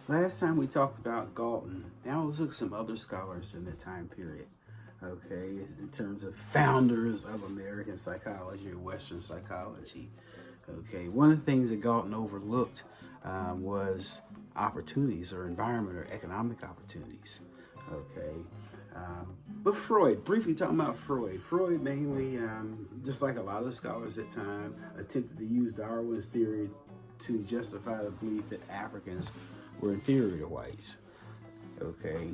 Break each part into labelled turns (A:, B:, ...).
A: Last time we talked about Galton. Now let's look at some other scholars in that time period. Okay, in terms of founders of American psychology or Western psychology. Okay, one of the things that Galton overlooked was opportunities or environment or economic opportunities. Okay, but Freud, briefly talking about Freud. Freud mainly, just like a lot of the scholars at the time, attempted to use Darwin's theory to justify the belief that Africans were inferior to whites. Okay.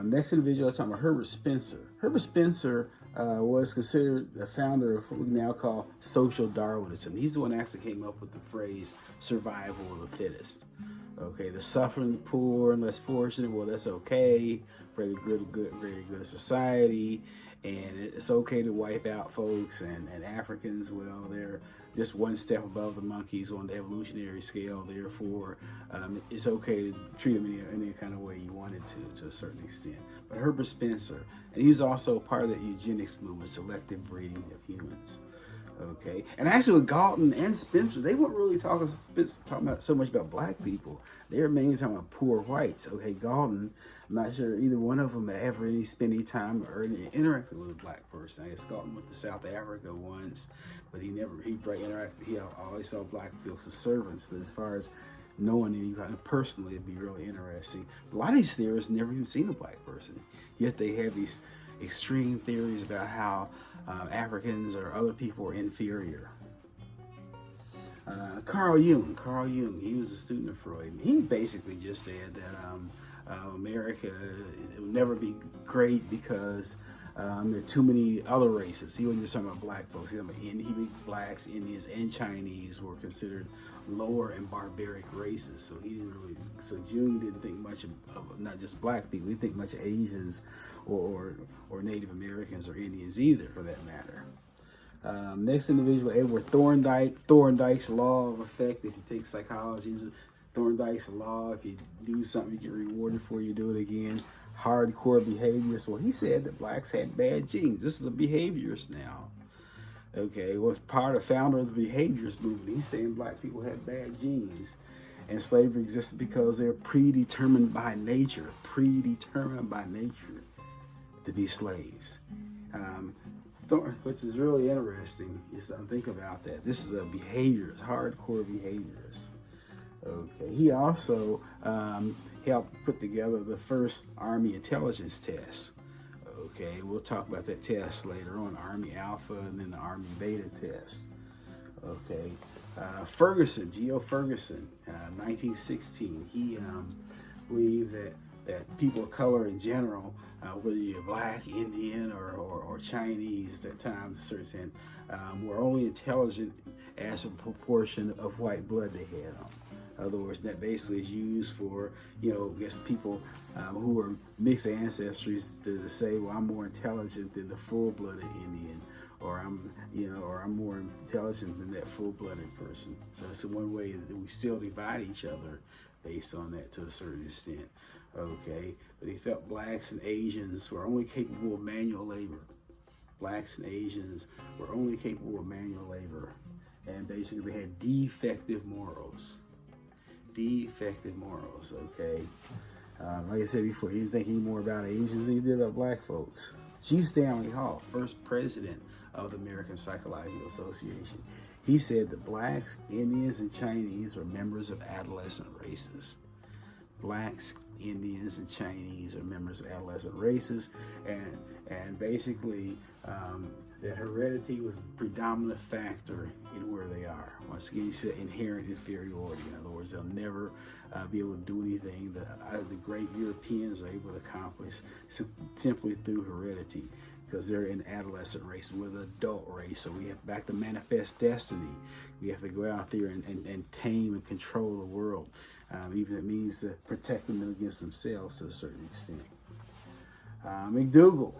A: Next individual, I'm talking about Herbert Spencer. Herbert Spencer was considered the founder of what we now call social Darwinism. He's the one that actually came up with the phrase survival of the fittest. Okay, the suffering, the poor, and less fortunate, well, that's okay for the greater good of society. And it's okay to wipe out folks and Africans. Well, they're just one step above the monkeys on the evolutionary scale. Therefore, it's okay to treat them in any kind of way you wanted to a certain extent. But Herbert Spencer, and he's also part of the eugenics movement, selective breeding of humans. Okay, and actually with Galton and Spencer, they weren't really talking about so much about black people. They were mainly talking about poor whites. Okay, Galton, I'm not sure either one of them ever spent any time or interacted with a black person. I guess Galton went to South Africa once, but he probably interacted. He always saw black folks as servants. But as far as knowing anybody personally, it'd be really interesting. A lot of these theorists never even seen a black person, yet they have these extreme theories about how Africans or other people are inferior. Carl Jung, he was a student of Freud. He basically just said that America it would never be great because there are too many other races. He wasn't just talking about black folks. He was talking about blacks, Indians, and Chinese were considered lower and barbaric races. So Jung didn't think much of not just black people. He didn't think much of Asians or Native Americans or Indians either, for that matter. Next individual, Edward Thorndike. Thorndike's law of effect. If you take psychology, Thorndike's law, if you do something, you get rewarded for you do it again. Hardcore behaviors. Well, he said that blacks had bad genes. This is a behaviorist now. Okay, was part of founder of the behaviorist movement. He's saying black people had bad genes. And slavery existed because they're predetermined by nature to be slaves. Which is really interesting is to think about that. This is a behaviorist, hardcore behaviorist. Okay, he also helped put together the first Army intelligence test. Okay, we'll talk about that test later on, Army Alpha and then the Army Beta test. Okay, Ferguson, Geo Ferguson, 1916, he believed that people of color in general, whether you're black, Indian, or Chinese at that time, to a certain extent, were only intelligent as a proportion of white blood they had on. In other words, that basically is used for, I guess people who are mixed ancestries to say, well, I'm more intelligent than the full-blooded Indian, or I'm more intelligent than that full-blooded person. So it's one way that we still divide each other based on that to a certain extent. Okay, but he felt blacks and Asians were only capable of manual labor. Blacks and Asians were only capable of manual labor, and basically they had defective morals. Okay. Like I said before, he didn't think any more about Asians than he did about black folks. G. Stanley Hall, first president of the American Psychological Association, he said that blacks, Indians, and Chinese were members of adolescent races. Blacks, Indians, and Chinese are members of adolescent races, and basically that heredity was the predominant factor in where they are. Once again, you said inherent inferiority. In other words, they'll never be able to do anything that the great Europeans are able to accomplish simply through heredity, because they're an adolescent race, we're the adult race. So we have back to manifest destiny. We have to go out there and tame and control the world, even if it means to protect them against themselves to a certain extent. McDougall.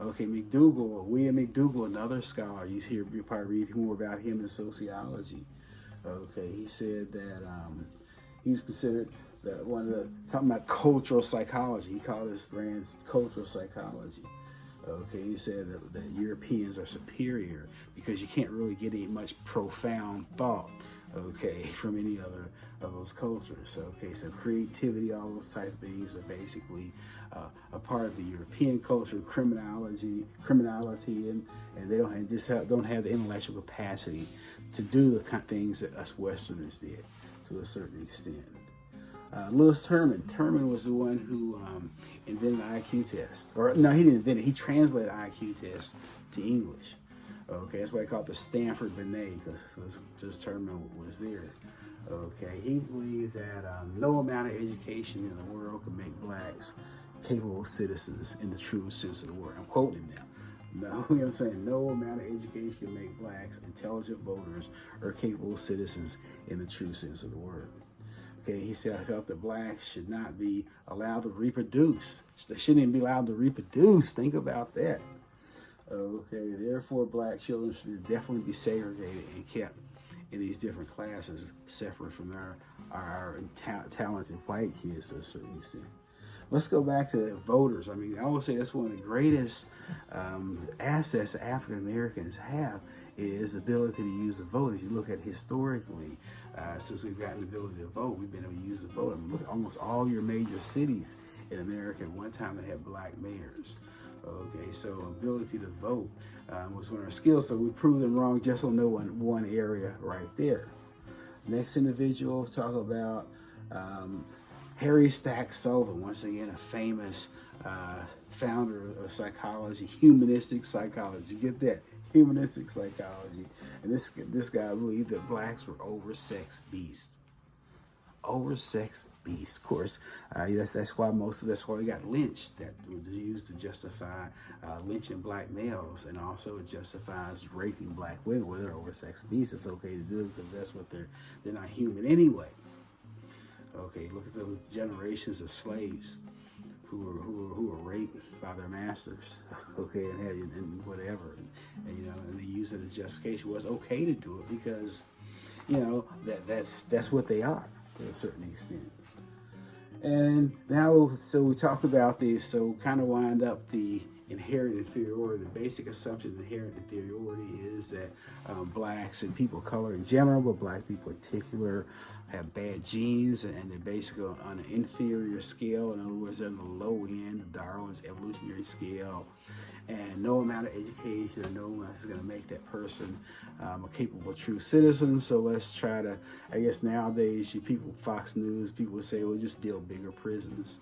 A: Okay, William McDougall, another scholar. You probably read more about him in sociology. Okay, he said that he's considered talking about cultural psychology. He called his branch cultural psychology. Okay, he said that Europeans are superior because you can't really get any much profound thought okay, from any other of those cultures. Okay, so creativity, all those type of things are basically a part of the European culture. Criminality, and they don't have the intellectual capacity to do the kind of things that us Westerners did to a certain extent. Louis Terman was the one who invented the IQ test. Or no, he didn't invent it. He translated the IQ test to English. Okay, that's why I call it the Stanford Binet, because just Terman was there. Okay, he believed that no amount of education in the world could make blacks capable citizens in the true sense of the word. I'm quoting him now. No, you know what I'm saying? No amount of education can make blacks intelligent voters or capable citizens in the true sense of the word. Okay, he said, I felt that blacks should not be allowed to reproduce. They shouldn't even be allowed to reproduce. Think about that. Okay, therefore, black children should definitely be segregated and kept in these different classes, separate from our talented white kids to a certain extent. Let's go back to voters. I mean, I would say that's one of the greatest assets African Americans have is the ability to use the vote. If you look at historically, since we've gotten the ability to vote, we've been able to use the vote. I mean, look at almost all your major cities in America. At one time, they had black mayors. Okay, so ability to vote was one of our skills. So we proved them wrong just on one area right there. Next individual, talk about Harry Stack Sullivan, once again a famous founder of psychology, humanistic psychology. Get that, humanistic psychology. And this guy believed that blacks were oversexed beasts. Oversexed beasts, of course. That's why we got lynched. That was used to justify lynching black males, and also it justifies raping black women. Well, they're oversexed beasts. It's okay to do because that's what they're not human anyway. Okay, look at those generations of slaves who were raped by their masters. Okay, and whatever, and they use it as justification. Well, it's okay to do it because that's what they are to a certain extent. And now, so we talk about this. So kind of wind up the inherent inferiority. The basic assumption of inherent inferiority is that blacks and people of color in general, but black people in particular, have bad genes, and they're basically on an inferior scale. In other words, they're on the low end of Darwin's evolutionary scale, and no amount of education or no amount is going to make that person a capable, true citizen. So let's try to, I guess nowadays, Fox News, people would say, well, just build bigger prisons.